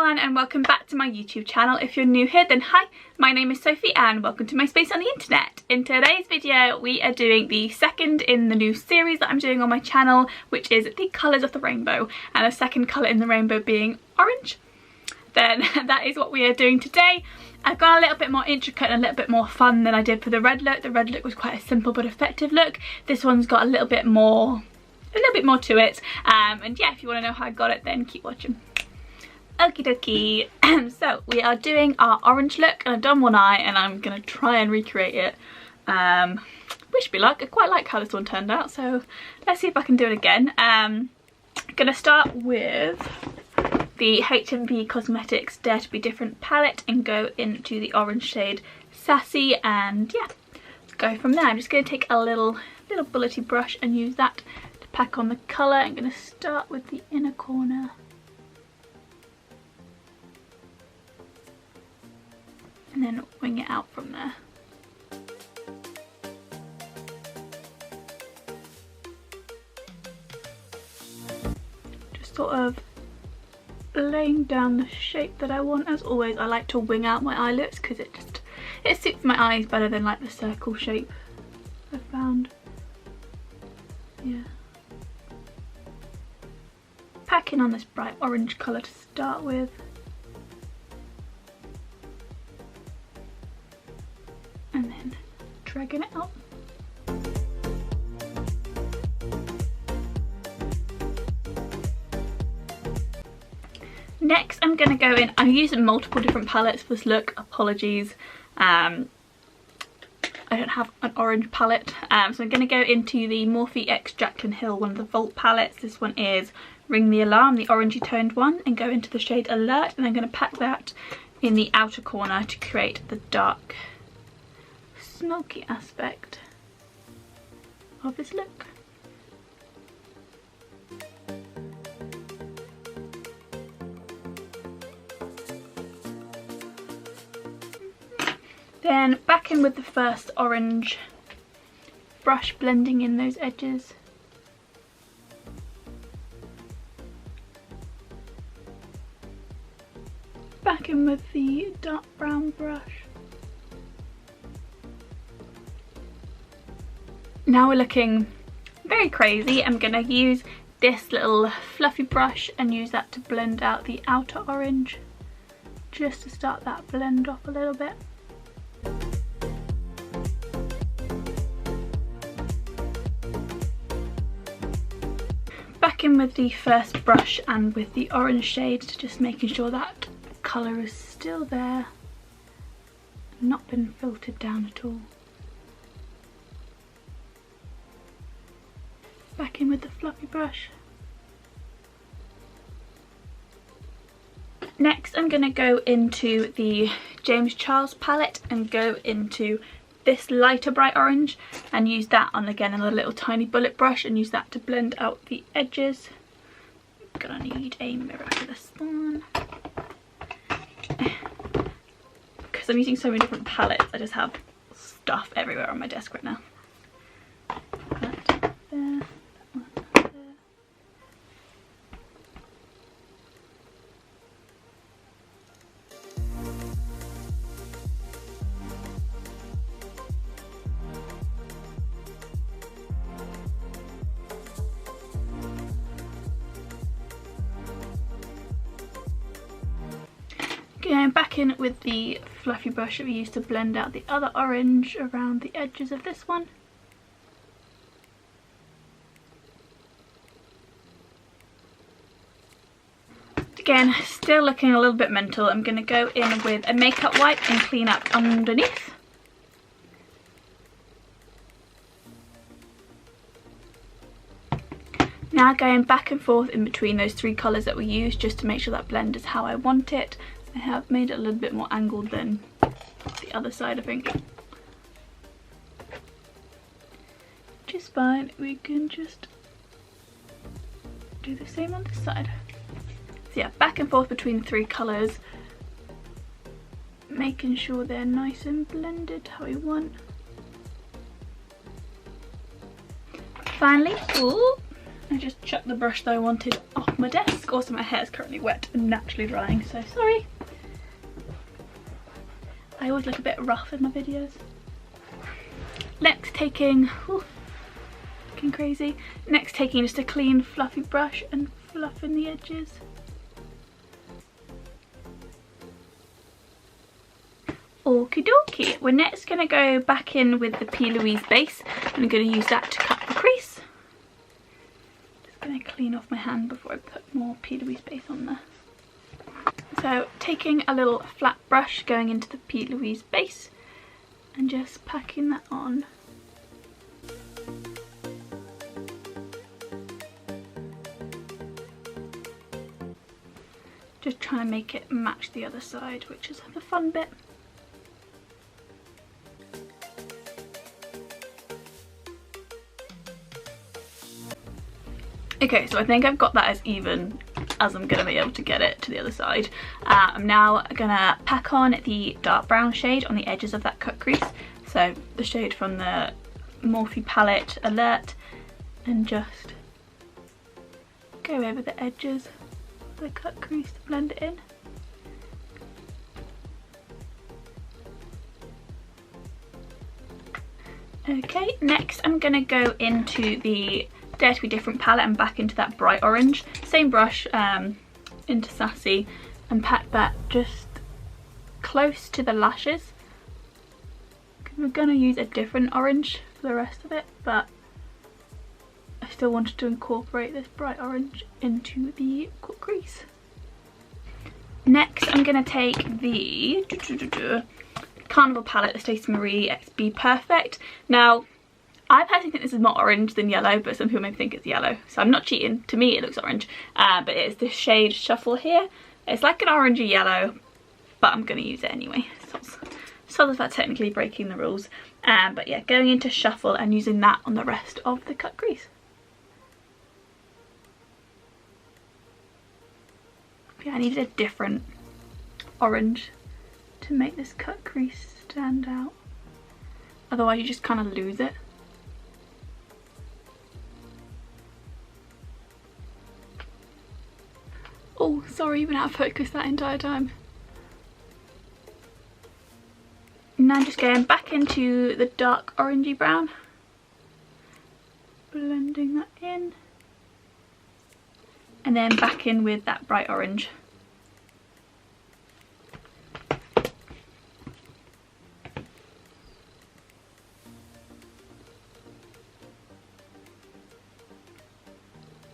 everyone and welcome back to my YouTube channel. If you're new here, then hi, my name is Sophie and welcome to my space on the internet. In today's video we are doing the second in the new series that I'm doing on my channel, which is the colours of the rainbow, and the second colour in the rainbow being orange. Then that is what we are doing today. I've gone a little bit more intricate and a little bit more fun than I did for the red look. The red look was quite a simple but effective look. This one's got a little bit more to it, and yeah, if you want to know how I got it, then keep watching. Okie dokie. So we are doing our orange look, and I've done one eye and I'm gonna try and recreate it. Wish me luck. I quite like how this one turned out, so let's see if I can do it again. I'm gonna start with the H&B Cosmetics Dare to Be Different palette and go into the orange shade Sassy, and yeah, go from there. I'm just going to take a little bullety brush and use that to pack on the colour. I'm going to start with the inner corner and then wing it out from there. Just sort of laying down the shape that I want. As always, I like to wing out my eyelids because it suits my eyes better than like the circle shape I found. Yeah. Packing on this bright orange colour to start with. And then dragging it out. Next I'm going to go in, I'm using multiple different palettes for this look, apologies, I don't have an orange palette, so I'm going to go into the Morphe X Jaclyn Hill, one of the Vault palettes. This one is Ring the Alarm, the orangey toned one, and go into the shade Alert, and I'm going to pack that in the outer corner to create the dark smoky aspect of this look. Then back in with the first orange brush, blending in those edges. Back in with the dark brown brush. Now we're looking very crazy. I'm going to use this little fluffy brush and use that to blend out the outer orange, just to start that blend off a little bit. Back in with the first brush and with the orange shade, just making sure that colour is still there, not been filtered down at all. Back in with the fluffy brush. Next I'm going to go into the James Charles palette and go into this lighter bright orange and use that on again in a little tiny bullet brush and use that to blend out the edges. I'm gonna need a mirror for this one. Because I'm using so many different palettes, I just have stuff everywhere on my desk right now. That there. Going back in with the fluffy brush that we used to blend out the other orange around the edges of this one. Again, still looking a little bit mental, I'm going to go in with a makeup wipe and clean up underneath. Now going back and forth in between those three colours that we used, just to make sure that blend is how I want it. I have made it a little bit more angled than the other side, I think. Which is fine, we can just do the same on this side. So yeah, back and forth between the three colours, making sure they're nice and blended how we want. Finally, ooh, I just chucked the brush that I wanted off my desk. Also, my hair is currently wet and naturally drying, so sorry. I always look a bit rough in my videos. Next, taking, looking crazy. Next, taking just a clean, fluffy brush and fluffing the edges. Okie dokie. We're next going to go back in with the P. Louise base. I'm going to use that to cut the crease. Just going to clean off my hand before I put more P. Louise base on there. So taking a little flat brush, going into the P. Louise base and just packing that on. Just trying to make it match the other side, which is the fun bit. Okay, so I think I've got that as even as I'm going to be able to get it to the other side. I'm now going to pack on the dark brown shade on the edges of that cut crease. So the shade from the Morphe palette, Alert, and just go over the edges of the cut crease to blend it in. Okay, next I'm going to go into the Dare to Be Different palette and back into that bright orange. Same brush, into Sassy, and pack that just close to the lashes. We're going to use a different orange for the rest of it, but I still wanted to incorporate this bright orange into the cut crease. Next I'm going to take the Carnival palette, the Stacey Marie XB Perfect. Now, I personally think this is more orange than yellow, but some people may think it's yellow, so I'm not cheating. To me it looks orange, but it's the shade Shuffle here. It's like an orangey yellow, but I'm going to use it anyway. So that's about technically breaking the rules. But yeah, going into Shuffle and using that on the rest of the cut crease. Yeah, I needed a different orange to make this cut crease stand out. Otherwise you just kind of lose it. Oh, sorry, you've been out of focus that entire time. Now just going back into the dark orangey brown. Blending that in. And then back in with that bright orange.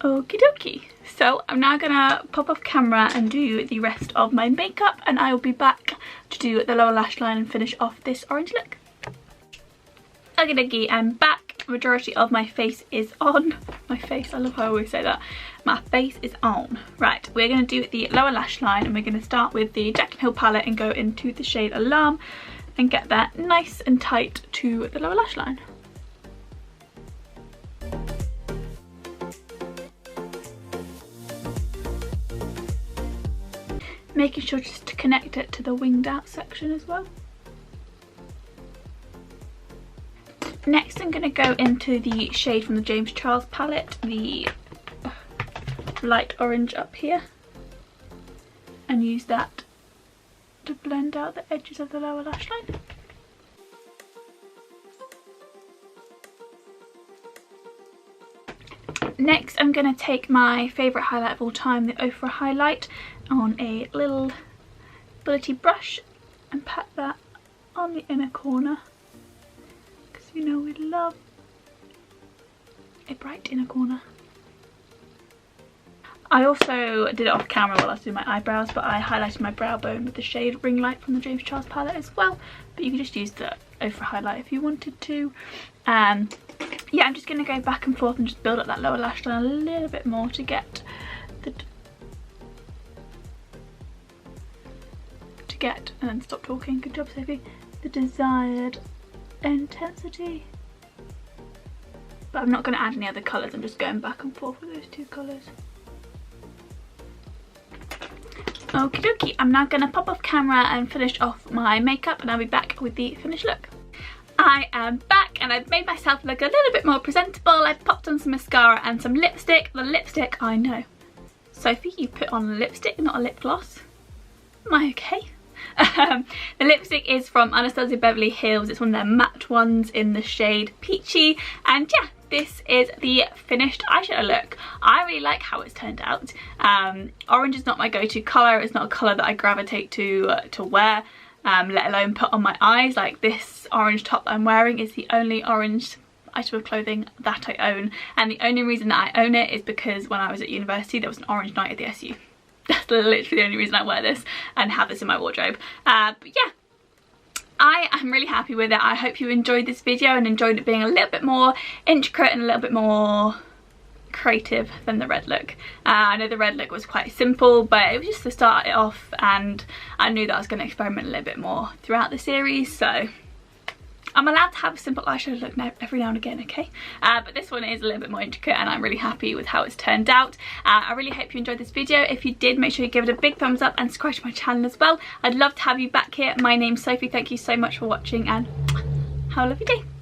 Okie dokie. So I'm now gonna pop off camera and do the rest of my makeup, and I will be back to do the lower lash line and finish off this orange look. Okie dokie, I'm back. Majority of my face is on. My face, I love how I always say that. My face is on. Right, we're gonna do the lower lash line, and we're gonna start with the Jaclyn Hill palette and go into the shade Alarm and get that nice and tight to the lower lash line. Making sure just to connect it to the winged out section as well. Next I'm going to go into the shade from the James Charles palette, the light orange up here, and use that to blend out the edges of the lower lash line. Next I'm going to take my favourite highlight of all time, the Ofra highlight, on a little bullety brush and pat that on the inner corner, because you know we love a bright inner corner. I also did it off camera while I was doing my eyebrows, but I highlighted my brow bone with the shade Ring Light from the James Charles palette as well, but you can just use the Ofra highlight if you wanted to. Yeah, I'm just going to go back and forth and just build up that lower lash line a little bit more to get the and then stop talking, good job Sophie, the desired intensity. But I'm not going to add any other colours, I'm just going back and forth with those two colours. Okie dokie, I'm now going to pop off camera and finish off my makeup, and I'll be back with the finished look. I am back back and I've made myself look a little bit more presentable. I've popped on some mascara and some lipstick. The lipstick, I know. Sophie, you put on lipstick, not a lip gloss. Am I okay? The lipstick is from Anastasia Beverly Hills. It's one of their matte ones in the shade Peachy. And yeah, this is the finished eyeshadow look. I really like how it's turned out. Orange is not my go-to colour. It's not a colour that I gravitate to wear, let alone put on my eyes. Like this orange top that I'm wearing is the only orange item of clothing that I own. And the only reason that I own it is because when I was at university there was an orange night at the SU. That's literally the only reason I wear this and have this in my wardrobe. But yeah, I am really happy with it. I hope you enjoyed this video and enjoyed it being a little bit more intricate and a little bit more creative than the red look. I know the red look was quite simple, but it was just to start it off, and I knew that I was going to experiment a little bit more throughout the series, so I'm allowed to have a simple eyeshadow look now, every now and again, okay? But this one is a little bit more intricate and I'm really happy with how it's turned out. I really hope you enjoyed this video. If you did, make sure you give it a big thumbs up and subscribe to my channel as well. I'd love to have you back here. My name's Sophie. Thank you so much for watching and have a lovely day.